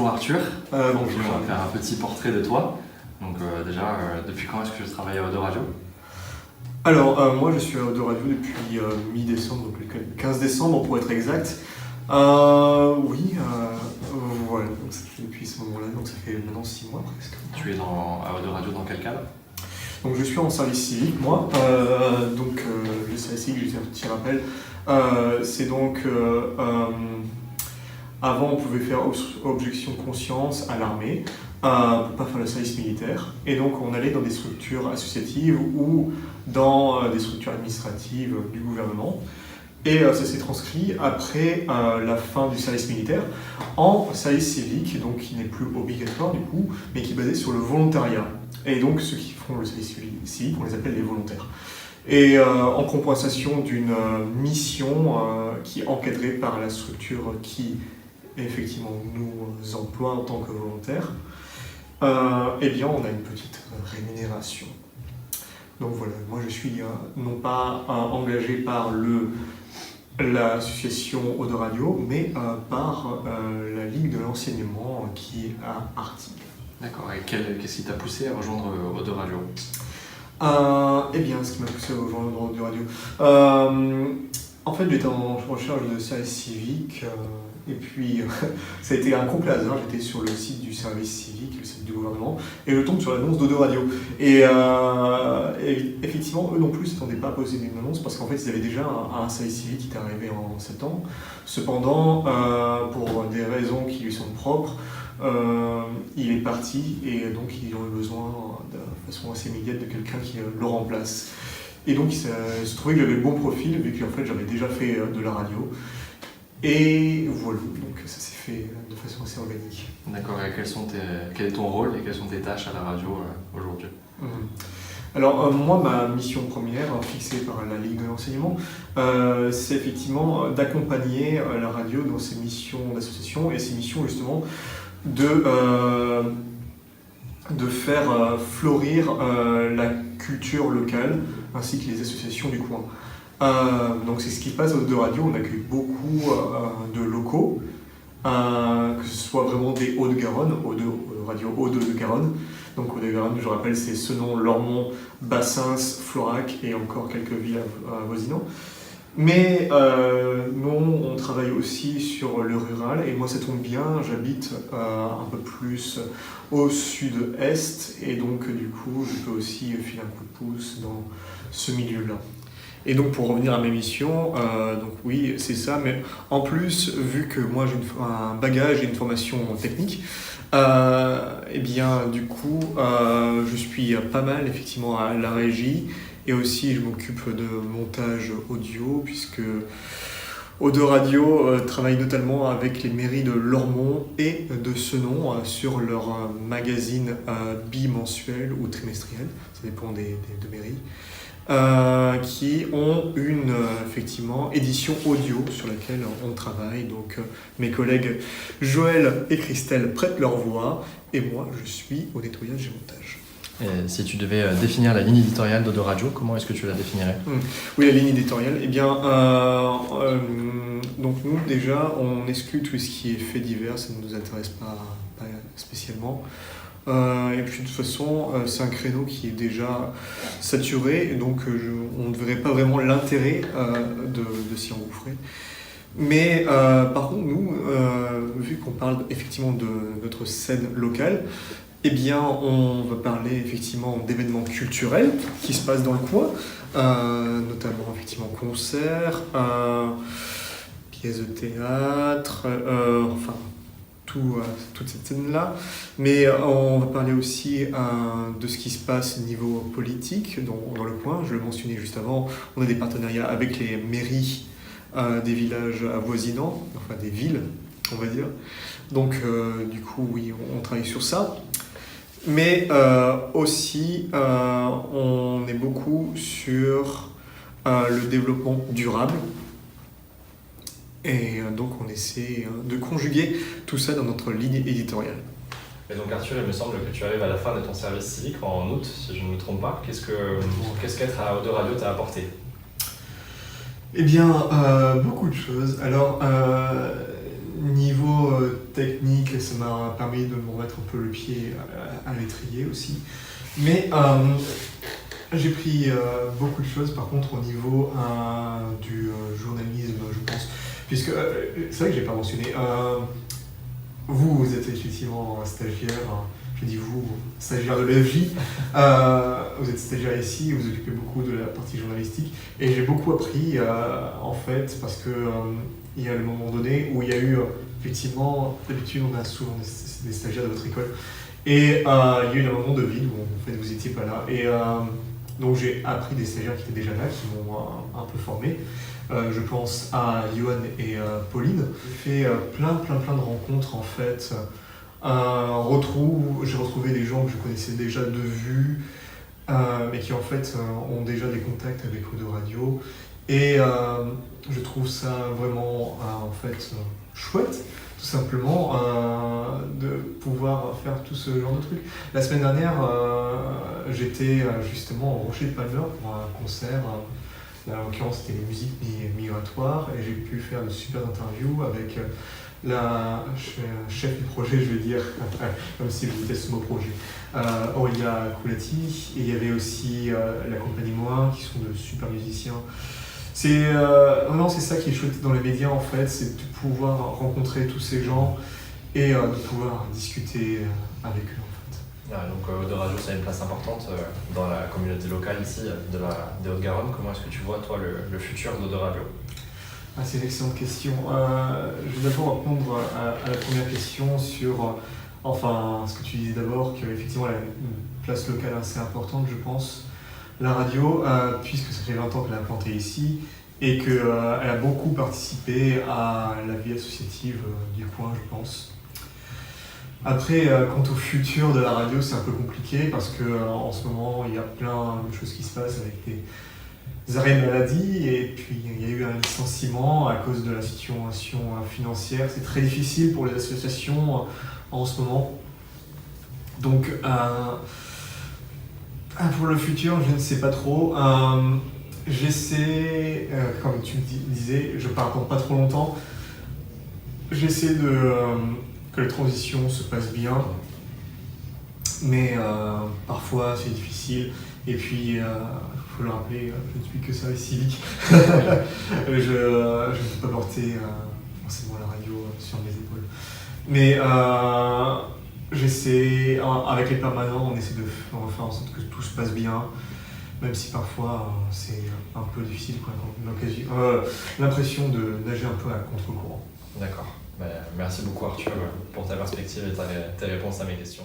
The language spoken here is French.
bonjour Arthur. Bonjour. On va faire un petit portrait de toi. Donc déjà, depuis quand est-ce que tu travailles à Eau de Radio? Alors, moi je suis à Eau de Radio depuis mi-décembre, donc le 15 décembre pour être exact. Voilà, donc ça fait depuis ce moment-là, donc ça fait maintenant 6 mois presque. Tu es à Eau de Radio dans quel cadre? Donc je suis en service civique, moi. Le service civique, juste un petit rappel, c'est donc... avant, on pouvait faire objection de conscience à l'armée pour ne pas faire le service militaire. Et donc, on allait dans des structures associatives ou dans des structures administratives du gouvernement. Et ça s'est transcrit après la fin du service militaire en service civique, donc qui n'est plus obligatoire du coup, mais qui est basé sur le volontariat. Et donc, ceux qui font le service civique, on les appelle les volontaires. Et en compensation d'une mission qui est encadrée par la structure qui effectivement nous emploie en tant que volontaires, eh bien on a une petite rémunération. Donc voilà, moi je suis non pas engagé par l'association Eau de Radio, mais par la Ligue de l'enseignement qui est à Artigues. D'accord, et qu'est-ce qui t'a poussé à rejoindre Eau de Radio? Eh bien, ce qui m'a poussé à rejoindre Eau de Radio, en fait j'étais en recherche de service civique. Et puis, ça a été un complet hasard, j'étais sur le site du service civique, le site du gouvernement, et je tombe sur l'annonce d'Eau de Radio. Et effectivement, eux non plus ne s'attendaient pas à poser une annonce, parce qu'en fait, ils avaient déjà un service civique qui était arrivé en septembre. Cependant, pour des raisons qui lui sont propres, il est parti, et donc ils ont eu besoin, de façon assez immédiate, de quelqu'un qui le remplace. Et donc, il se trouvait que j'avais le bon profil, vu qu'en fait, j'avais déjà fait de la radio. Et voilà, donc ça s'est fait de façon assez organique. D'accord, et quel est ton rôle et quelles sont tes tâches à la radio aujourd'hui? Alors moi, ma mission première, fixée par la Ligue de l'enseignement, c'est effectivement d'accompagner la radio dans ses missions d'association et ses missions justement de faire florir la culture locale ainsi que les associations du coin. Donc c'est ce qui se passe à Eau de Radio, on accueille beaucoup de locaux, que ce soit vraiment des Hauts-de-Garonne, Radio Hauts-de-Garonne. Donc Hauts-de-Garonne, je rappelle, c'est Senon, Lormont, Bassins, Florac et encore quelques villes avoisinantes. Mais nous, on travaille aussi sur le rural, et moi ça tombe bien, j'habite un peu plus au sud-est, et donc du coup je peux aussi filer un coup de pouce dans ce milieu-là. Et donc pour revenir à mes missions, donc oui c'est ça, mais en plus vu que moi j'ai un bagage et une formation technique, et bien du coup je suis pas mal effectivement à la régie, et aussi je m'occupe de montage audio puisque Eau de Radio travaille notamment avec les mairies de Lormont et de Senon sur leur magazine bimensuel ou trimestriel, ça dépend des mairies. Qui ont une effectivement édition audio sur laquelle on travaille. Donc mes collègues Joël et Christelle prêtent leur voix et moi je suis au nettoyage et montage. Et si tu devais définir la ligne éditoriale d'Eau de Radio, comment est-ce que tu la définirais? Oui, la ligne éditoriale, eh bien donc nous déjà on exclut tout ce qui est fait divers, ça ne nous intéresse pas spécialement. Et puis de toute façon, c'est un créneau qui est déjà saturé, et donc on ne verrait pas vraiment l'intérêt de s'y engouffrer. Mais par contre, nous, vu qu'on parle effectivement de notre scène locale, eh bien, on va parler effectivement d'événements culturels qui se passent dans le coin, notamment effectivement concerts, pièces de théâtre, enfin toute cette scène-là, mais on va parler aussi de ce qui se passe au niveau politique dans le coin. Je le mentionnais juste avant, on a des partenariats avec les mairies des villages avoisinants, enfin des villes, on va dire. Donc du coup, oui, on travaille sur ça. Mais aussi, on est beaucoup sur le développement durable. Et donc on essaie de conjuguer tout ça dans notre ligne éditoriale. Et donc Arthur, il me semble que tu arrives à la fin de ton service civique en août, si je ne me trompe pas. Qu'est-ce qu'être à Eau de Radio t'a apporté? Eh bien, beaucoup de choses. Alors, niveau niveau technique, ça m'a permis de me remettre un peu le pied à l'étrier aussi. Mais j'ai pris beaucoup de choses par contre au niveau du journalisme, je pense. Puisque c'est vrai que j'ai pas mentionné. Vous êtes effectivement stagiaire. Je dis vous, stagiaire de l'EFJ. Vous êtes stagiaire ici, vous occupez beaucoup de la partie journalistique. Et j'ai beaucoup appris en fait parce que il y a le moment donné où il y a eu effectivement, d'habitude on a souvent des stagiaires de votre école. Et il y a eu un moment de vide où en fait vous étiez pas là. Et donc j'ai appris des stagiaires qui étaient déjà là, qui m'ont un peu formé. Je pense à Johan et Pauline. J'ai fait plein de rencontres en fait. J'ai retrouvé des gens que je connaissais déjà de vue, mais qui en fait ont déjà des contacts avec Eau de Radio. Et je trouve ça vraiment en fait chouette, tout simplement, de pouvoir faire tout ce genre de trucs. La semaine dernière, j'étais justement au Rocher de Palmer pour un concert. Là, en l'occurrence, c'était les musiques migratoires et j'ai pu faire de super interviews avec la chef du projet, je vais dire, comme si vous étiez sous mon projet, Aurélia Coulati. Et il y avait aussi la compagnie Moin, qui sont de super musiciens. C'est ça qui est chouette dans les médias en fait, c'est de pouvoir rencontrer tous ces gens et de pouvoir discuter avec eux. Donc Eau de Radio, ça a une place importante dans la communauté locale ici des Hautes-Garonne. Comment est-ce que tu vois, toi, le futur d'Eau de Radio ? C'est une excellente question. Je vais d'abord répondre à la première question sur ce que tu disais d'abord, qu'effectivement elle a une place locale assez importante, je pense. La radio, puisque ça fait 20 ans qu'elle est implantée ici et qu'elle a beaucoup participé à la vie associative du coin, je pense. Après, quant au futur de la radio, c'est un peu compliqué parce qu'en ce moment, il y a plein de choses qui se passent avec des arrêts de maladie et puis il y a eu un licenciement à cause de la situation financière. C'est très difficile pour les associations en ce moment. Donc, pour le futur, je ne sais pas trop. J'essaie, comme tu me disais, je ne pars pas trop longtemps. J'essaie que la transition se passe bien, mais parfois c'est difficile. Et puis, il faut le rappeler, je ne suis que service civique. Je ne peux pas porter forcément la radio sur mes épaules. Mais j'essaie, avec les permanents, on essaie de faire en sorte que tout se passe bien, même si parfois c'est un peu difficile, quoi, l'impression de nager un peu à contre-courant. D'accord. Merci beaucoup Arthur pour ta perspective et tes réponses à mes questions.